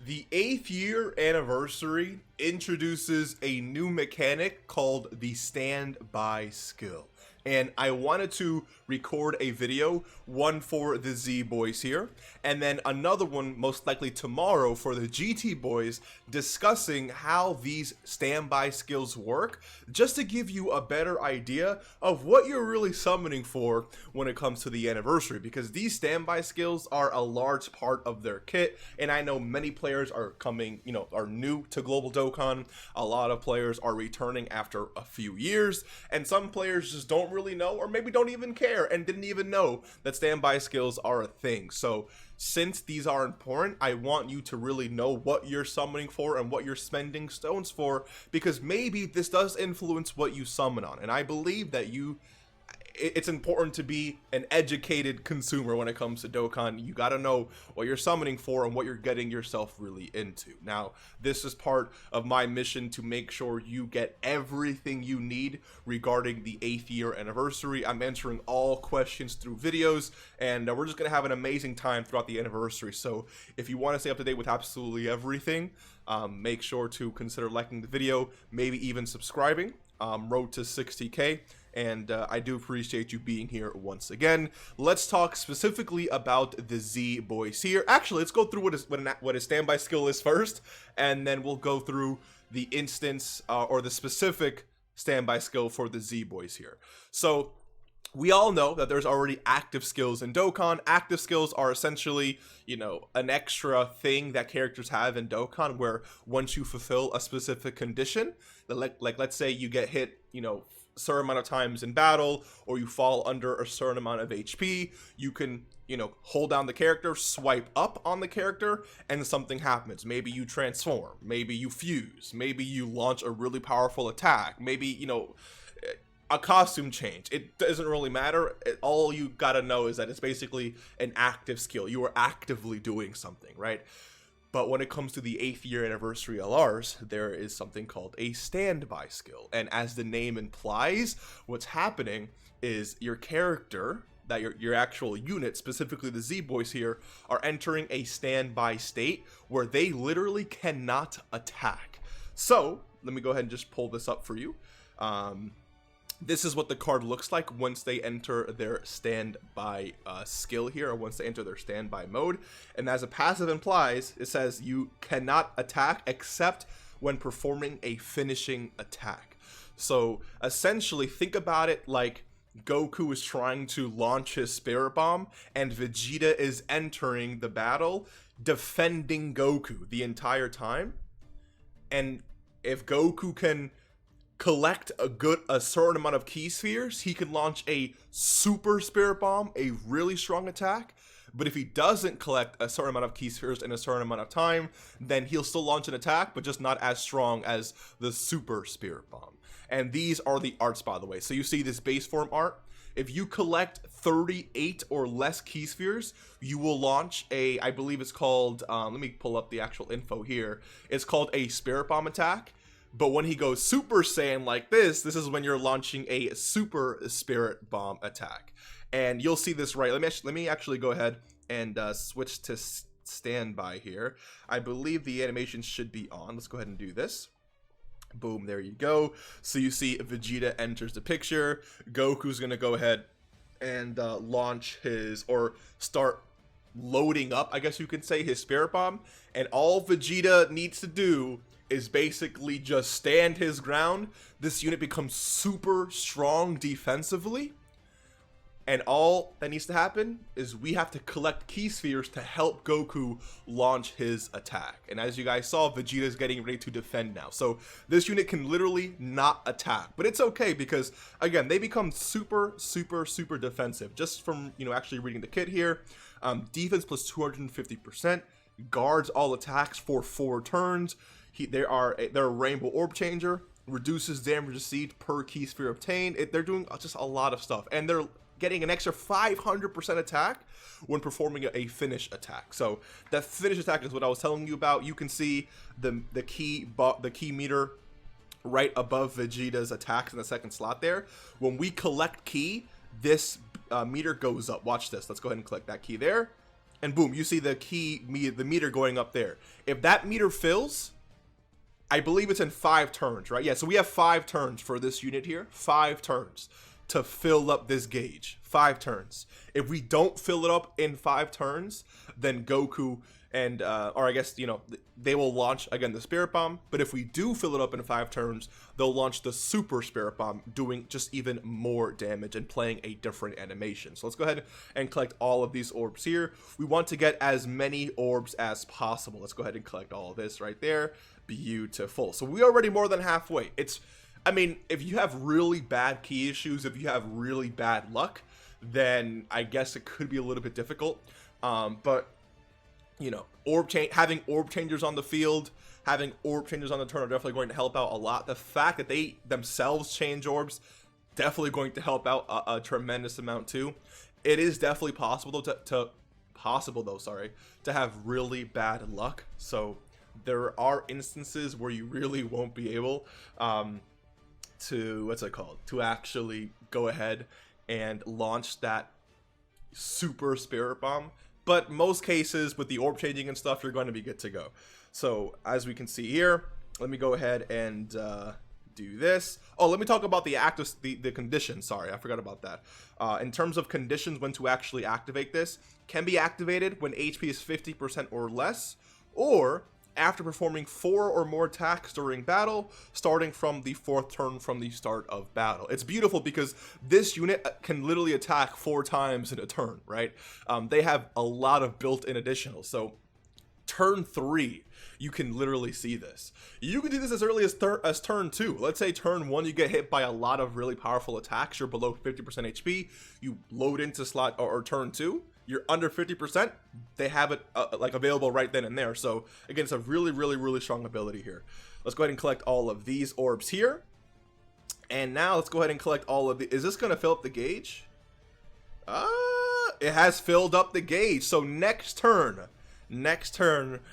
The 8th year anniversary introduces a new mechanic called the standby skill. And I wanted to record a video, one for the Z boys here, and then another one most likely tomorrow for the GT boys, discussing how these standby skills work, just to give you a better idea of what you're really summoning for when it comes to the anniversary, because these standby skills are a large part of their kit. And I know many players are coming, are new to Global Dokkan. A lot of players are returning after a few years, and some players just don't really know, or maybe don't even care and didn't even know that standby skills are a thing. So since these are important, I want you to really know what you're summoning for and what you're spending stones for, because maybe this does influence what you summon on. And I believe that it's important to be an educated consumer when it comes to Dokkan. You got to know what you're summoning for and what you're getting yourself really into. Now, this is part of my mission to make sure you get everything you need regarding the 8th year anniversary. I'm answering all questions through videos, and we're just going to have an amazing time throughout the anniversary. So if you want to stay up to date with absolutely everything, make sure to consider liking the video, maybe even subscribing. Road to 60K. And I do appreciate you being here once again. Let's talk specifically about the Z boys here. Actually, let's go through what a standby skill is first, and then we'll go through the instance or the specific standby skill for the Z boys here. So we all know that there's already active skills in Dokkan. Active skills are essentially, an extra thing that characters have in Dokkan, where once you fulfill a specific condition, like let's say you get hit, certain amount of times in battle, or you fall under a certain amount of HP, you can, hold down the character, swipe up on the character, and something happens. Maybe you transform, maybe you fuse, maybe you launch a really powerful attack, maybe, a costume change. It doesn't really matter. All you gotta know is that it's basically an active skill. You are actively doing something, right? But when it comes to the 8th year anniversary LRs, there is something called a standby skill. And as the name implies, what's happening is your character, that your actual unit, specifically the Z boys here, are entering a standby state where they literally cannot attack. So let me go ahead and just pull this up for you. This is what the card looks like once they enter their standby skill here, or once they enter their standby mode. And as a passive implies, it says you cannot attack except when performing a finishing attack. So essentially, think about it like Goku is trying to launch his Spirit Bomb, and Vegeta is entering the battle, defending Goku the entire time. And if Goku can collect a certain amount of key spheres, he can launch a super Spirit Bomb, a really strong attack. But if he doesn't collect a certain amount of key spheres in a certain amount of time, then he'll still launch an attack, but just not as strong as the super Spirit Bomb. And these are the arts, by the way. So you see this base form art. If you collect 38 or less key spheres, you will launch I believe it's called, let me pull up the actual info here. It's called a Spirit Bomb attack. But when he goes Super Saiyan like this is when you're launching a Super Spirit Bomb attack. And you'll see this right. Let me actually go ahead and switch to standby here. I believe the animation should be on. Let's go ahead and do this. Boom, there you go. So you see Vegeta enters the picture. Goku's going to go ahead and launch or start loading up, I guess you could say, his Spirit Bomb. And all Vegeta needs to do is basically just stand his ground. This unit becomes super strong defensively, and all that needs to happen is we have to collect key spheres to help Goku launch his attack. And as you guys saw, Vegeta is getting ready to defend now, so this unit can literally not attack, but it's okay because again, they become super defensive just from actually reading the kit here. Defense plus 250%, guards all attacks for 4 turns. They're a rainbow orb changer, reduces damage received per key sphere obtained. They're doing just a lot of stuff, and they're getting an extra 500% attack when performing a finish attack. So that finish attack is what I was telling you about. You can see the key meter right above Vegeta's attacks in the second slot there. When we collect key, this meter goes up. Watch this. Let's go ahead and click that key there. and boom, you see the meter going up there. If that meter fills, I believe it's in 5 turns, right? Yeah, so we have 5 turns for this unit here. 5 turns to fill up this gauge. 5 turns. If we don't fill it up in 5 turns, then Goku and, or I guess, you know, they will launch, again, the Spirit Bomb. But if we do fill it up in 5 turns, they'll launch the Super Spirit Bomb, doing just even more damage and playing a different animation. So let's go ahead and collect all of these orbs here. We want to get as many orbs as possible. Let's go ahead and collect all of this right there. Beautiful. So we're already more than halfway. I mean, if you have really bad key issues, if you have really bad luck, then I guess it could be a little bit difficult. But you know, having orb changers on the field, having orb changers on the turn are definitely going to help out a lot. The fact that they themselves change orbs, definitely going to help out a tremendous amount too. It is definitely possible though to have really bad luck. So there are instances where you really won't be able to actually go ahead and launch that Super Spirit Bomb. But most cases with the orb changing and stuff, you're going to be good to go. So as we can see here, let me go ahead and do this. Oh, let me talk about the conditions. Sorry, I forgot about that. In terms of conditions, when to actually activate this, can be activated when HP is 50% or less, or after performing 4 or more attacks during battle, starting from the 4th turn from the start of battle. It's beautiful because this unit can literally attack 4 times in a turn, right? They have a lot of built-in additionals. So turn 3, you can literally see this. You can do this as early as turn 2. Let's say turn 1, you get hit by a lot of really powerful attacks. You're below 50% HP. You load into slot or turn 2. You're under 50%, they have it like available right then and there. So again, it's a really strong ability here. Let's go ahead and collect all of these orbs here. And now let's go ahead and collect all of the, is this gonna fill up the gauge? It has filled up the gauge. So next turn,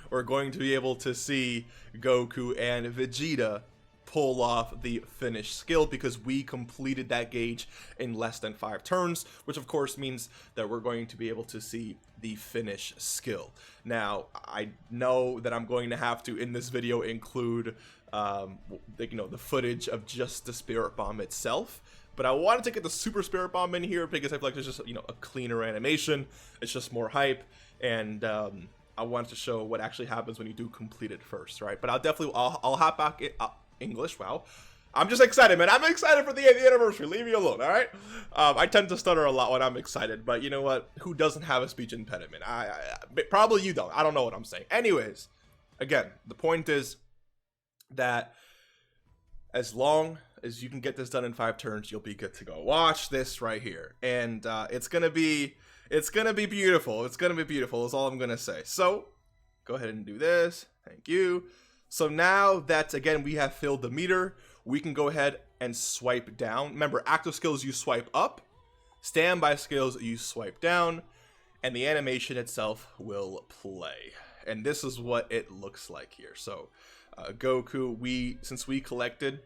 we're going to be able to see Goku and Vegeta pull off the finish skill because we completed that gauge in less than 5 turns, which of course means that we're going to be able to see the finish skill. Now, I know that I'm going to have to, in this video, include the footage of just the Spirit Bomb itself, but I wanted to get the Super Spirit Bomb in here because I feel like it's just, a cleaner animation. It's just more hype, and I wanted to show what actually happens when you do complete it first, right? But I'll hop back in English. Wow, I'm just excited, man. I'm excited for the 8th anniversary. Leave me alone, all right? I tend to stutter a lot when I'm excited, but you know what? Who doesn't have a speech impediment? Probably you don't. I don't know what I'm saying. Anyways, again, the point is that as long as you can get this done in 5 turns, you'll be good to go. Watch this right here, and it's gonna be beautiful. It's gonna be beautiful. Is all I'm gonna say. So go ahead and do this. Thank you. So now that, again, we have filled the meter, we can go ahead and swipe down. Remember, active skills, you swipe up. Standby skills, you swipe down. And the animation itself will play. And this is what it looks like here. So, Goku, since we collected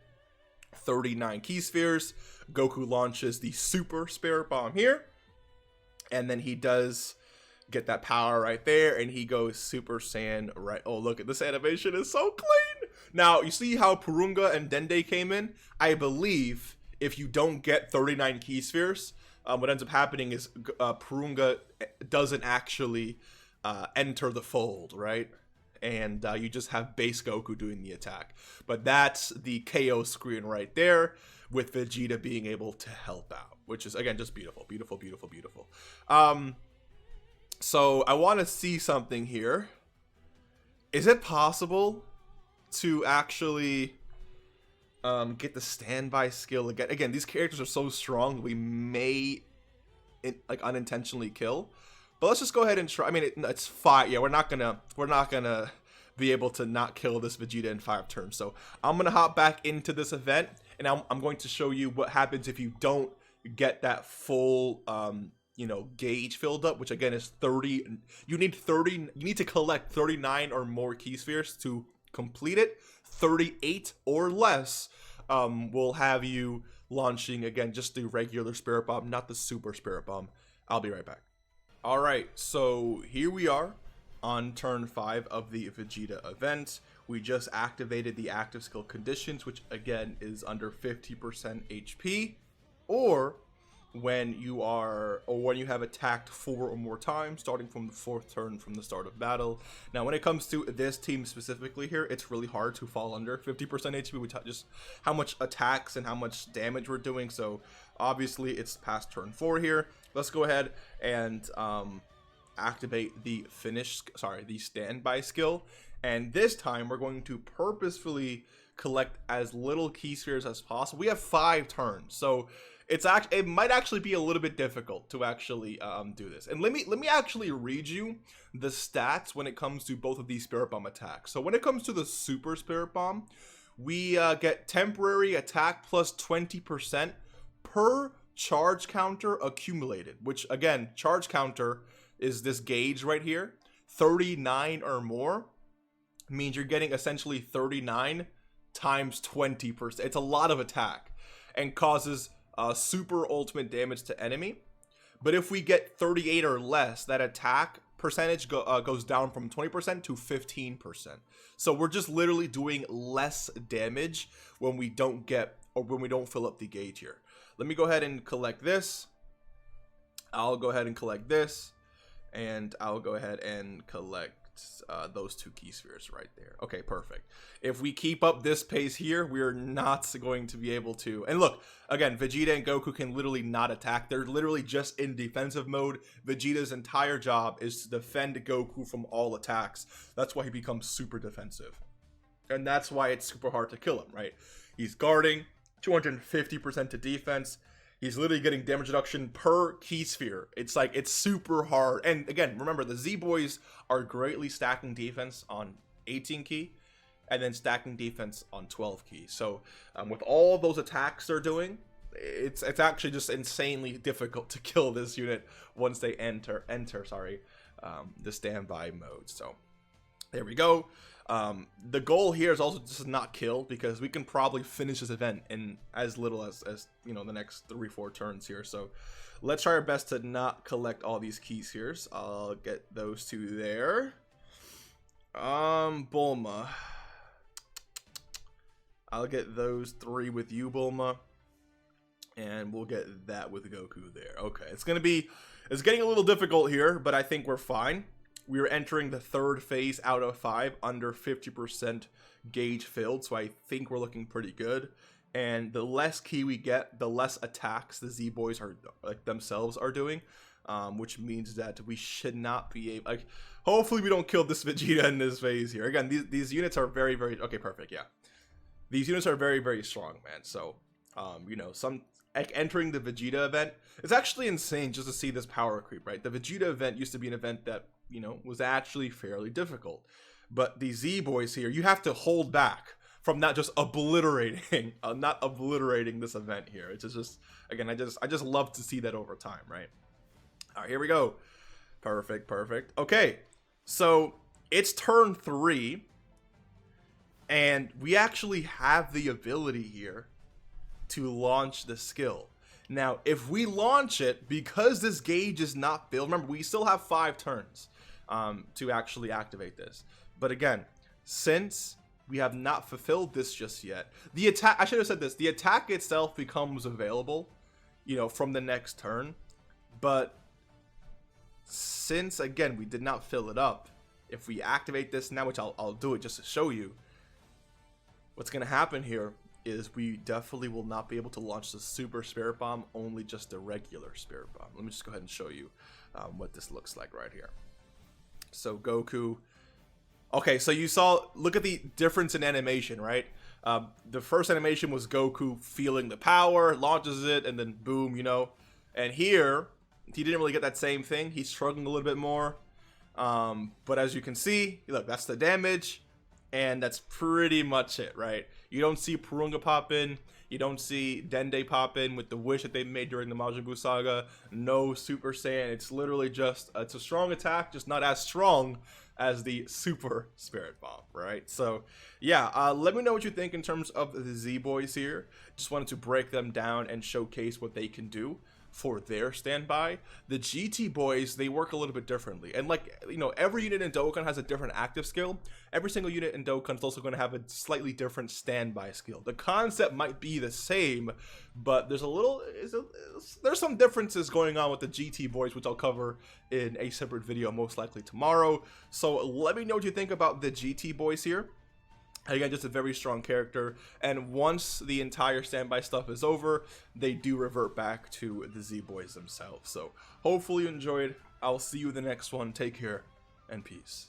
39 key spheres, Goku launches the Super Spirit Bomb here. And then he does get that power right there, and he goes Super Saiyan right. Oh, look at this animation, is so clean. Now you see how Purunga and Dende came in. I believe if you don't get 39 key spheres, what ends up happening is Purunga doesn't actually enter the fold, right? And you just have base Goku doing the attack. But that's the KO screen right there, with Vegeta being able to help out, which is, again, just beautiful. So I want to see something here. Is it possible to actually get the standby skill again? Again, these characters are so strong, we may unintentionally kill. But let's just go ahead and try. I mean, it's 5. Yeah, we're not gonna be able to not kill this Vegeta in 5 turns. So I'm gonna hop back into this event, and I'm going to show you what happens if you don't get that full gauge filled up, which again is 30. You need to collect 39 or more key spheres to complete it. 38 or less will have you launching, again, just the regular Spirit Bomb, not the Super Spirit Bomb. I'll be right back. All right, so here we are on turn 5 of the Vegeta event. We just activated the active skill conditions, which again is under 50% HP, or when you have attacked 4 or more times, starting from the 4th turn from the start of battle. Now, when it comes to this team specifically here, it's really hard to fall under 50% HP, which just how much attacks and how much damage we're doing. So obviously it's past turn 4 here. Let's go ahead and activate the standby skill. And this time we're going to purposefully collect as little key spheres as possible. We have 5 turns, so it might actually be a little bit difficult to actually do this. And let me actually read you the stats when it comes to both of these Spirit Bomb attacks. So when it comes to the Super Spirit Bomb, we get temporary attack plus 20% per charge counter accumulated, which again, charge counter is this gauge right here. 39 or more means you're getting essentially 39 times 20%. It's a lot of attack and causes super ultimate damage to enemy. But if we get 38 or less, that attack percentage goes down from 20% to 15%. So we're just literally doing less damage when we don't fill up the gauge here. Let me go ahead and collect this. I'll go ahead and collect this, and I'll go ahead and collect those 2 key spheres right there. Okay, perfect. If we keep up this pace here, we're not going to be able to. And look, again, Vegeta and Goku can literally not attack. They're literally just in defensive mode. Vegeta's entire job is to defend Goku from all attacks. That's why he becomes super defensive. And that's why it's super hard to kill him, right? He's guarding, 250% to defense. He's literally getting damage reduction per key sphere. It's like, it's super hard. And again, remember, the Z-Boys are greatly stacking defense on 18 key and then stacking defense on 12 key. So with all those attacks they're doing, it's actually just insanely difficult to kill this unit once they enter the standby mode. So there we go. The goal here is also just not kill, because we can probably finish this event in as little as you know, the next 3-4 turns here. So let's try our best to not collect all these keys here. So I'll get those 2 there. Bulma, I'll get those 3 with you, Bulma, and we'll get that with Goku there. Okay, it's getting a little difficult here, but I think we're fine. We are entering the 3rd phase out of 5 under 50% gauge filled, so I think we're looking pretty good. And the less key we get, the less attacks the Z-Boys are themselves are doing, which means that we should not be able. Hopefully, we don't kill this Vegeta in this phase here. Again, these units are very, very okay. Perfect, yeah. These units are very, very strong, man. So, you know, entering the Vegeta event, it's actually insane just to see this power creep, right? The Vegeta event used to be an event that, you know, was actually fairly difficult, but the Z-Boys here, you have to hold back from not just obliterating this event here. It's just again, I just love to see that over time, right? All right, here we go. Perfect. Okay, so it's turn 3, and we actually have the ability here to launch the skill. Now, if we launch it, because this gauge is not filled, remember, we still have 5 turns to actually activate this. But again, since we have not fulfilled this just yet, the attack, I should have said this, the attack itself becomes available, you know, from the next turn. But since, again, we did not fill it up, if we activate this now, which I'll do it just to show you, what's going to happen here is we definitely will not be able to launch the Super Spirit Bomb, only just the regular Spirit Bomb. Let me just go ahead and show you what this looks like right here. So Goku, okay, so you saw, look at the difference in animation, right? The first animation was Goku feeling the power, launches it, and then boom, you know. And here, he didn't really get that same thing. He's struggling a little bit more. But as you can see, look, that's the damage. And that's pretty much it, right? You don't see Purunga pop in. You don't see Dende pop in with the wish that they made during the Majin Buu saga. No Super Saiyan. It's literally just, it's a strong attack, just not as strong as the Super Spirit Bomb, right? So, yeah, let me know what you think in terms of the Z-Boys here. Just wanted to break them down and showcase what they can do for their standby. The GT boys, they work a little bit differently. And like, you know, every unit in Dokkan has a different active skill. Every single unit in Dokkan is also going to have a slightly different standby skill. The concept might be the same, but there's there's some differences going on with the GT boys, which I'll cover in a separate video, most likely tomorrow. So let me know what you think about the GT boys here. Again, just a very strong character, and once the entire standby stuff is over, they do revert back to the Z-Boys themselves. So hopefully you enjoyed. I'll see you in the next one. Take care, and peace.